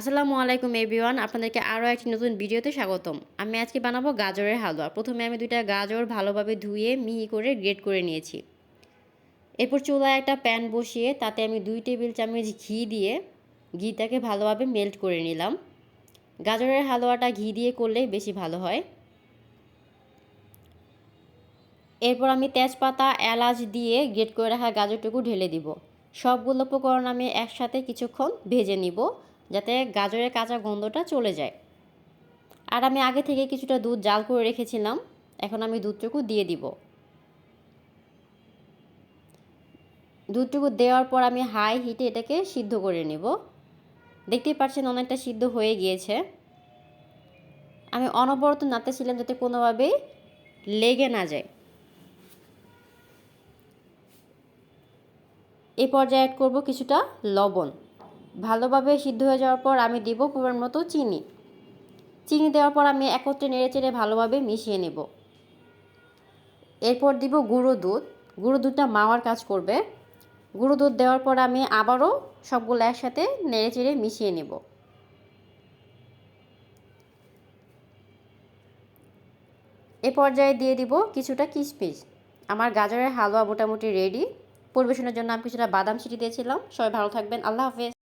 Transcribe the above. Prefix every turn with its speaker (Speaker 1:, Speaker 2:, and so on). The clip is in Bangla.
Speaker 1: আসসালামু আলাইকুম এভরিওয়ান, আপনাদেরকে আরও একটি নতুন ভিডিওতে স্বাগতম। আমি আজকে বানাবো গাজরের হালুয়া। প্রথমে আমি 2টা গাজর ভালোভাবে ধুয়ে মিহি করে গ্রেট করে নিয়েছি। এরপর চুলায় একটা প্যান বসিয়ে তাতে আমি 2 টেবিল চামচ ঘি দিয়ে ঘিটাকে ভালোভাবে মেল্ট করে নিলাম। গাজরের হালুয়াটা ঘি দিয়ে করলেই বেশি ভালো হয়। এরপর আমি তেজপাতা এলাচ দিয়ে গ্রেট করে রাখা গাজরটুকু ঢেলে দিব। সবগুলো উপকরণ আমি একসাথে কিছুক্ষণ ভেজে নিব যাতে গাজরের কাঁচা গন্ধটা চলে যায়। আর আমি আগে থেকে কিছুটা দুধ জাল করে রেখেছিলাম, এখন আমি দুধটুকু দিয়ে দিব। দুধটুকু দেওয়ার পর আমি হাই হিটে এটাকে সিদ্ধ করে নেব। দেখতেই পাচ্ছেন অনেকটা সিদ্ধ হয়ে গিয়েছে। আমি অনবরত নাড়তেছিলাম যাতে কোনোভাবেই লেগে না যায়। এই পর্যায়ে অ্যাড করব কিছুটা লবণ। ভালোভাবে সিদ্ধ হয়ে যাওয়ার পর আমি দিব পরিমাণ মতো চিনি। চিনি দেওয়ার পর আমি একত্রে নেড়েচেড়ে ভালোভাবে মিশিয়ে নেব। এরপর দিব গুঁড়ো দুধ। গুঁড়ো দুধটা মাওয়ার কাজ করবে। গুঁড়ো দুধ দেওয়ার পর আমি আবারও সবগুলো একসাথে নেড়েচেড়ে মিশিয়ে নেব। এ পর্যায়ে দিয়ে দিব কিছুটা কিশমিশ। আমার গাজরের হালুয়া মোটামুটি রেডি। পরিবেশনের জন্য আমি কিছুটা বাদাম ছিটিয়ে দিয়েছিলাম। সবাই ভালো থাকবেন। আল্লাহ হাফেজ।